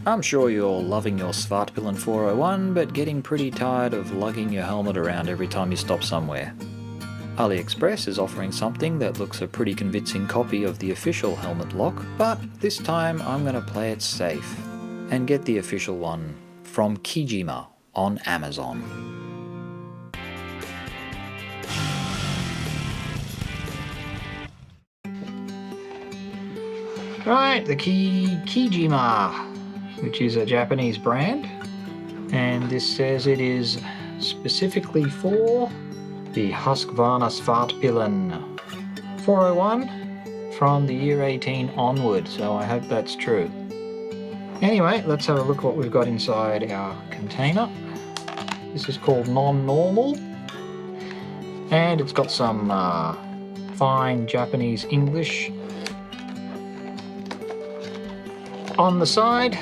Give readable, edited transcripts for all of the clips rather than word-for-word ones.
I'm sure you're loving your Svartpilen 401, but getting pretty tired of lugging your helmet around every time you stop somewhere. AliExpress is offering something that looks a pretty convincing copy of the official helmet lock, but this time I'm going to play it safe and get the official one from Kijima on Amazon. Right, the Kijima, which is a Japanese brand, and this says it is specifically for the Husqvarna Svartpilen 401 from the year 18 onward, so I hope that's true. Anyway, let's have a look what we've got inside our container. This is called Non-Normal, and it's got some fine Japanese English on the side.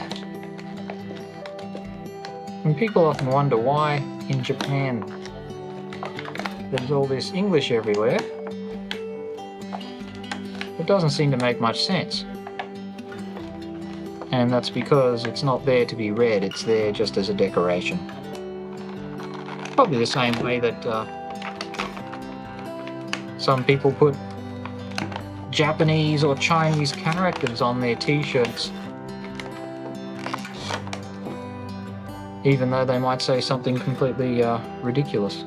And people often wonder why in Japan there's all this English everywhere. It doesn't seem to make much sense. And that's because it's not there to be read, it's there just as a decoration. Probably the same way that some people put Japanese or Chinese characters on their t-shirts, even though they might say something completely ridiculous.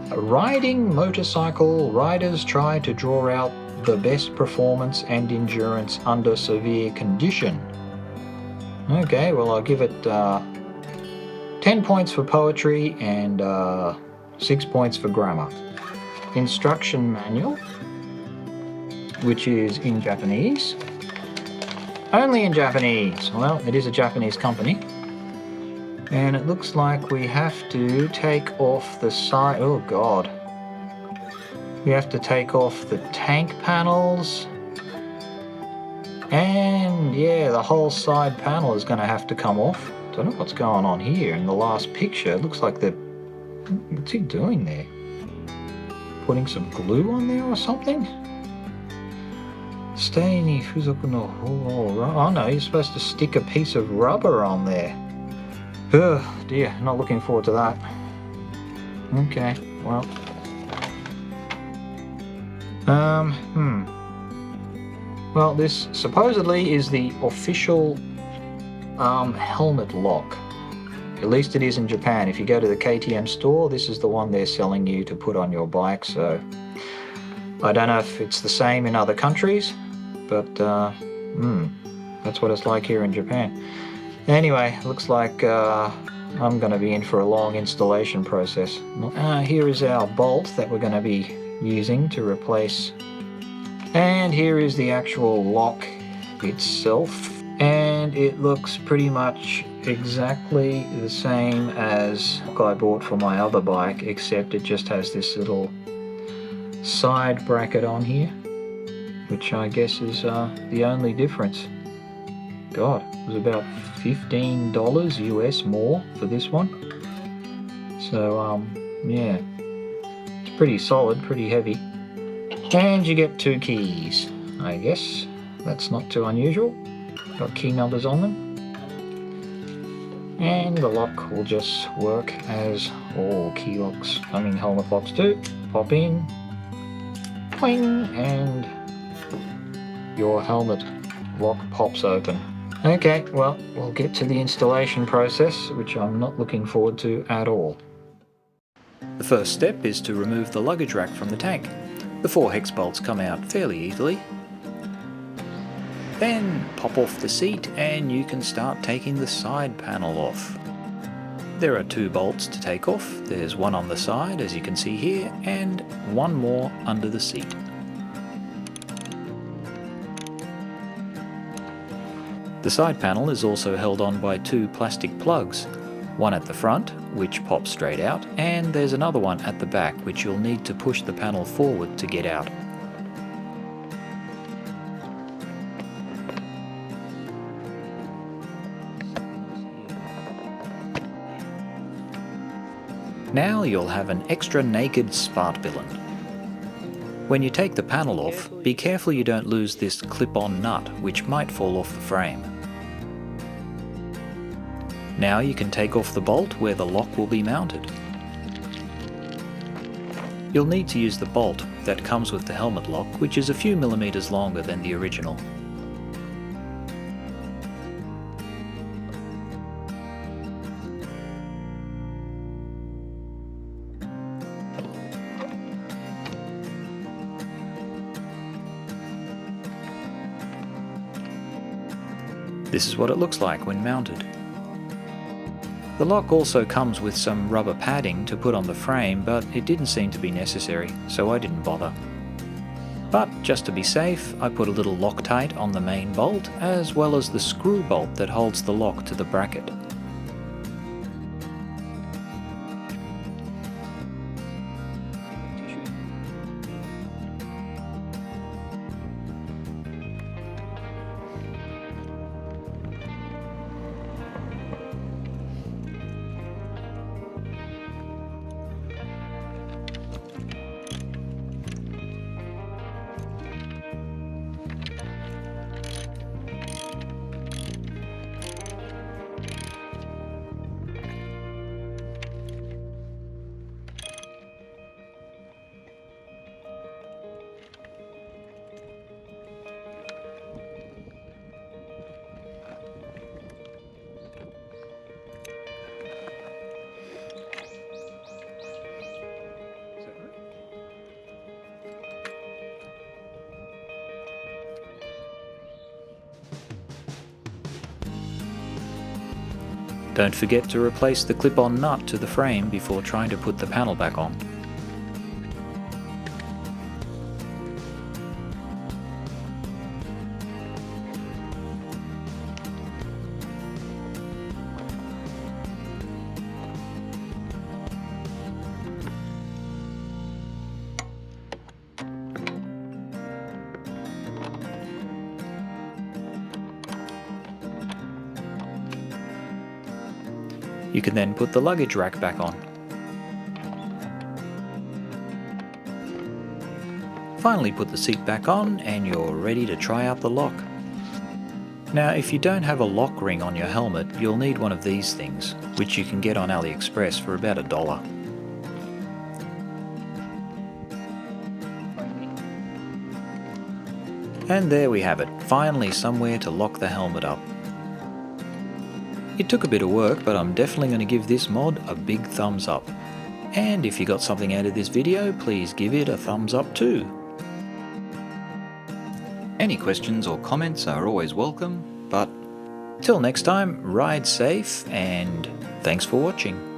Riding motorcycle riders try to draw out the best performance and endurance under severe condition. Okay, well I'll give it 10 points for poetry and 6 points for grammar. Instruction manual, which is in Japanese. Only in Japanese. Well, it is a Japanese company. And it looks like we have to take off the side. Oh god. We have to take off the tank panels. And yeah, the whole side panel is going to have to come off. Don't know what's going on here in the last picture. It looks like they're... What's he doing there? Putting some glue on there or something? Stay ni fuzoku no oh no, you're supposed to stick a piece of rubber on there. Oh dear, not looking forward to that. Okay, well. Well, this supposedly is the official helmet lock. At least it is in Japan. If you go to the KTM store, this is the one they're selling you to put on your bike, so I don't know if it's the same in other countries, but that's what it's like here in Japan. Anyway, looks like I'm going to be in for a long installation process. Here is our bolt that we're going to be using to replace. And here is the actual lock itself. And it looks pretty much exactly the same as I bought for my other bike, except it just has this little side bracket on here, which I guess is the only difference. God, it was about $15 US more for this one. So yeah, it's pretty solid, pretty heavy. And you get 2 keys, I guess. That's not too unusual. Got key numbers on them. And the lock will just work as all key locks, helmet locks do. Pop in, pling, and your helmet lock pops open. Okay, well, we'll get to the installation process, which I'm not looking forward to at all. The first step is to remove the luggage rack from the tank. The 4 hex bolts come out fairly easily. Then pop off the seat and you can start taking the side panel off. There are 2 bolts to take off. There's one on the side, as you can see here, and one more under the seat. The side panel is also held on by 2 plastic plugs, one at the front, which pops straight out, and there's another one at the back, which you'll need to push the panel forward to get out. Now you'll have an extra naked Svartpilen. When you take the panel off, be careful you don't lose this clip-on nut, which might fall off the frame. Now you can take off the bolt where the lock will be mounted. You'll need to use the bolt that comes with the helmet lock, which is a few millimeters longer than the original. This is what it looks like when mounted. The lock also comes with some rubber padding to put on the frame, but it didn't seem to be necessary, so I didn't bother. But just to be safe, I put a little Loctite on the main bolt, as well as the screw bolt that holds the lock to the bracket. Don't forget to replace the clip-on nut to the frame before trying to put the panel back on. You can then put the luggage rack back on. Finally put the seat back on and you're ready to try out the lock. Now if you don't have a lock ring on your helmet, you'll need one of these things, which you can get on AliExpress for about $1. And there we have it, finally somewhere to lock the helmet up. It took a bit of work, but I'm definitely going to give this mod a big thumbs up. And if you got something out of this video, please give it a thumbs up too. Any questions or comments are always welcome, but till next time, ride safe and thanks for watching.